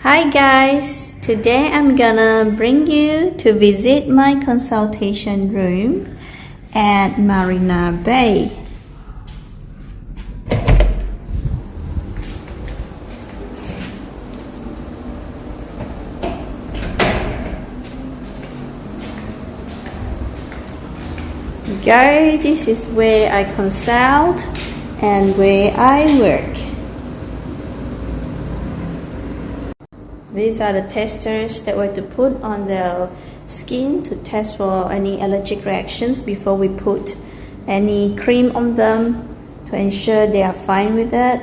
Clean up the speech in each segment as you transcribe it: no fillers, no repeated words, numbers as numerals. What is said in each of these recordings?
Hi guys, today I'm gonna bring you to visit my consultation room at Marina Bay. Guys, this is where I consult and where I work. These are the testers that we're to put on the skin to test for any allergic reactions before we put any cream on them to ensure they are fine with it,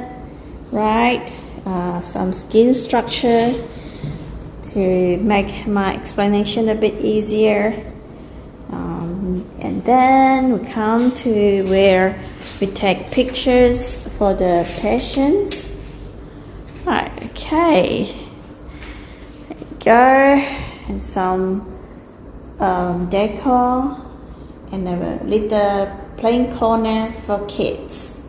right? Some skin structure to make my explanation a bit easier. And then we come to where we take pictures for the patients. Right, okay. Go and some decor and a little playing corner for kids.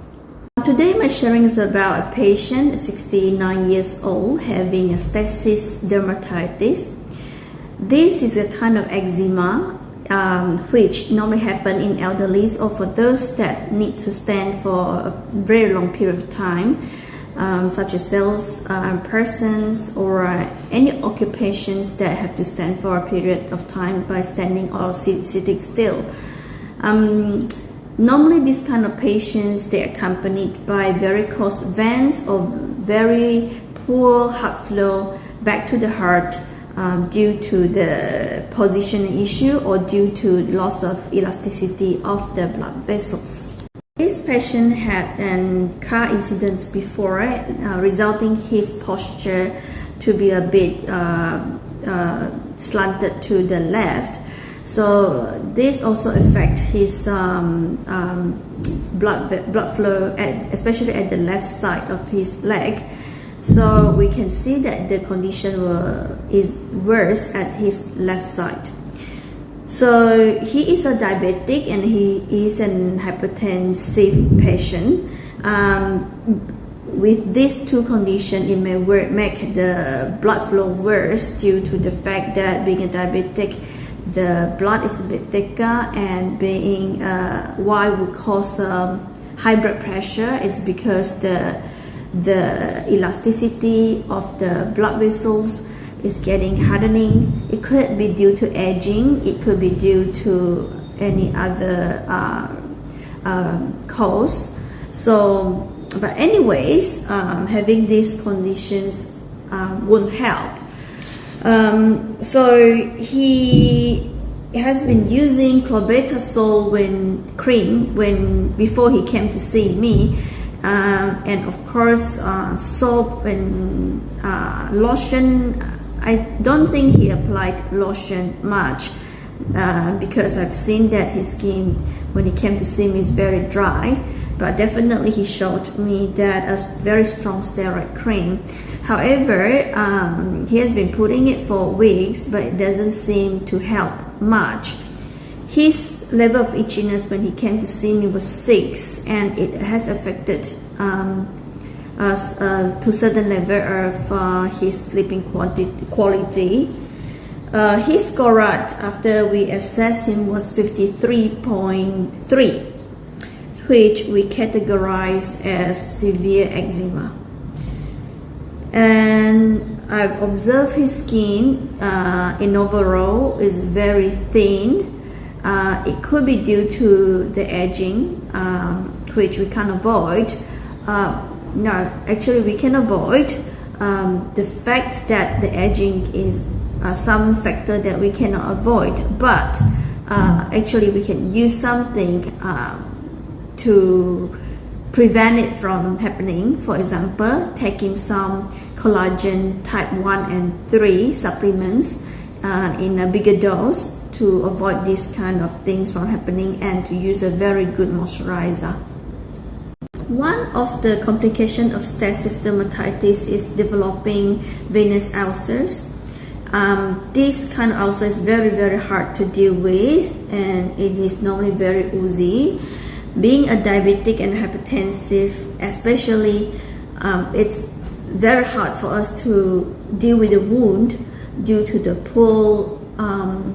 Today my sharing is about a patient 69 years old having a Stasis Dermatitis. This is a kind of eczema which normally happen in elderly or for those that need to stand for a very long period of time. Such as sales persons or any occupations that have to stand for a period of time by standing or sitting still. Normally these kind of patients, they are accompanied by varicose veins or very poor heart flow back to the heart due to the positioning issue or due to loss of elasticity of the blood vessels. This patient had a car incident before, resulting his posture to be a bit slanted to the left. So this also affects his blood flow, especially at the left side of his leg. So we can see that the condition is worse at his left side. So he is a diabetic and he is an hypertensive patient. With these two conditions, it may make the blood flow worse due to the fact that being a diabetic, the blood is a bit thicker, and being why would cause high blood pressure. It's because the elasticity of the blood vessels is getting hardening. It could be due to aging, it could be due to any other cause. So, but anyways, having these conditions won't help. So he has been using clobetasol cream before he came to see me. And of course soap and lotion. I don't think he applied lotion much because I've seen that his skin when he came to see me is very dry, but definitely he showed me that a very strong steroid cream. However, he has been putting it for weeks, but it doesn't seem to help much. His level of itchiness when he came to see me was 6, and it has affected to certain level of his sleeping quality. His score after we assessed him was 53.3, which we categorize as severe eczema. And I've observed his skin in overall is very thin. It could be due to the aging, which we can't avoid. No, actually we can avoid the fact that the aging is some factor that we cannot avoid, but actually we can use something to prevent it from happening. For example, taking some collagen type 1 and 3 supplements in a bigger dose to avoid these kind of things from happening, and to use a very good moisturizer. One of the complications of stasis dermatitis is developing venous ulcers. This kind of ulcer is very hard to deal with, and it is normally very oozy. Being a diabetic and hypertensive especially, it's very hard for us to deal with the wound due to the poor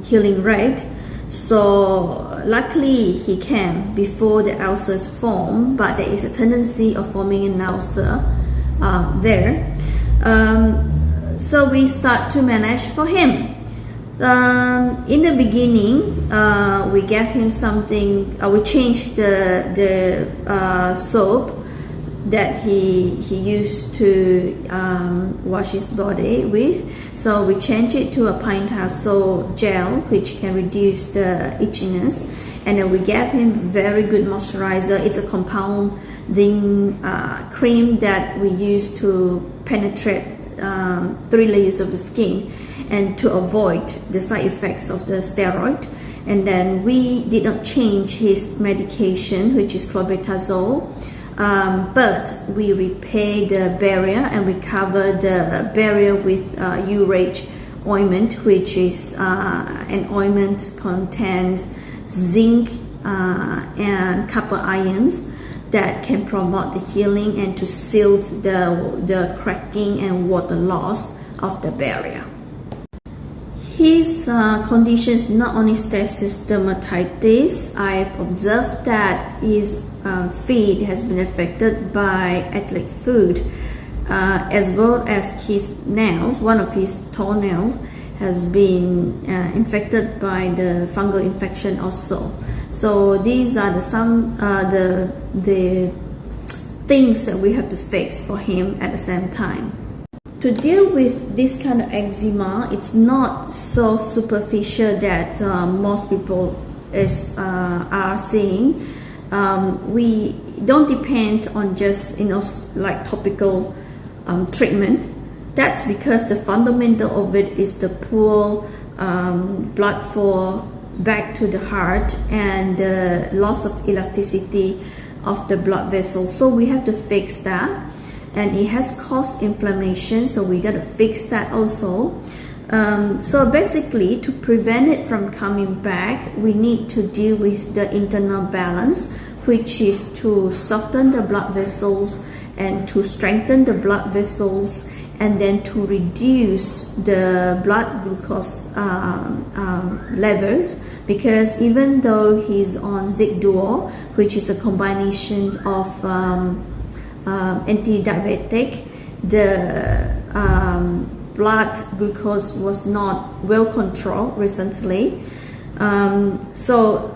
healing rate. So luckily he came before the ulcers form, but there is a tendency of forming an ulcer there. So we start to manage for him. In the beginning, we gave him something. We changed the soap that he used to wash his body with. So we changed it to a pine-tar gel, which can reduce the itchiness. And then we gave him very good moisturizer. It's a compounding cream that we use to penetrate 3 layers of the skin and to avoid the side effects of the steroid. And then we did not change his medication, which is clobetasol, but we repair the barrier and we cover the barrier with urate ointment, which is an ointment contains zinc and copper ions that can promote the healing and to seal the cracking and water loss of the barrier. His conditions not only stasis dermatitis. I've observed that his feet has been affected by athletic food, as well as his nails. One of his toenails has been infected by the fungal infection also. So these are the things that we have to fix for him at the same time. To deal with this kind of eczema, it's not so superficial that most people are seeing. We don't depend on just like topical treatment. That's because the fundamental of it is the poor blood flow back to the heart and the loss of elasticity of the blood vessels. So we have to fix that. And it has caused inflammation, so we got to fix that also. So basically, to prevent it from coming back, we need to deal with the internal balance, which is to soften the blood vessels and to strengthen the blood vessels, and then to reduce the blood glucose levels. Because even though he's on Zinc Duo, which is a combination of anti-diabetic, the blood glucose was not well controlled recently. So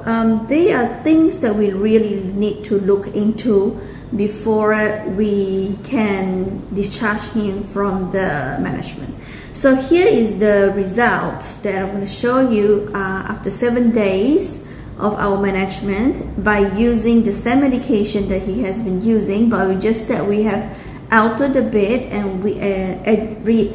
they are things that we really need to look into before we can discharge him from the management. So here is the result that I'm going to show you after 7 days of our management by using the same medication that he has been using, but just that we have altered a bit and we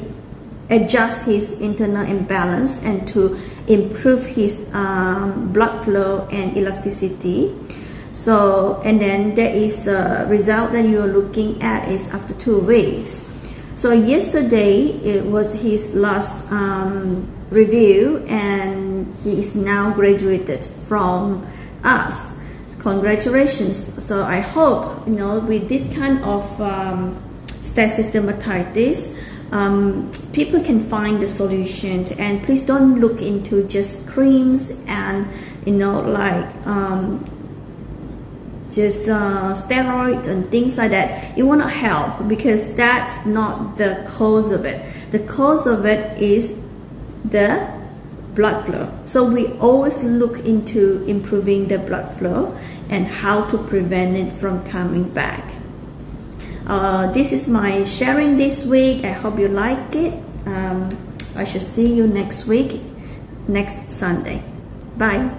adjust his internal imbalance and to improve his blood flow and elasticity. So, and then there is a result that you are looking at is after 2 weeks. So yesterday it was his last review, and he is now graduated from us. Congratulations. So I hope, with this kind of stasis dermatitis, people can find the solution. And please don't look into just creams and just steroids and things like that. It will not help, because that's not the cause of it. The cause of it is the blood flow. So we always look into improving the blood flow and how to prevent it from coming back. This is my sharing this week. I hope you like it. I shall see you next week, next Sunday. Bye.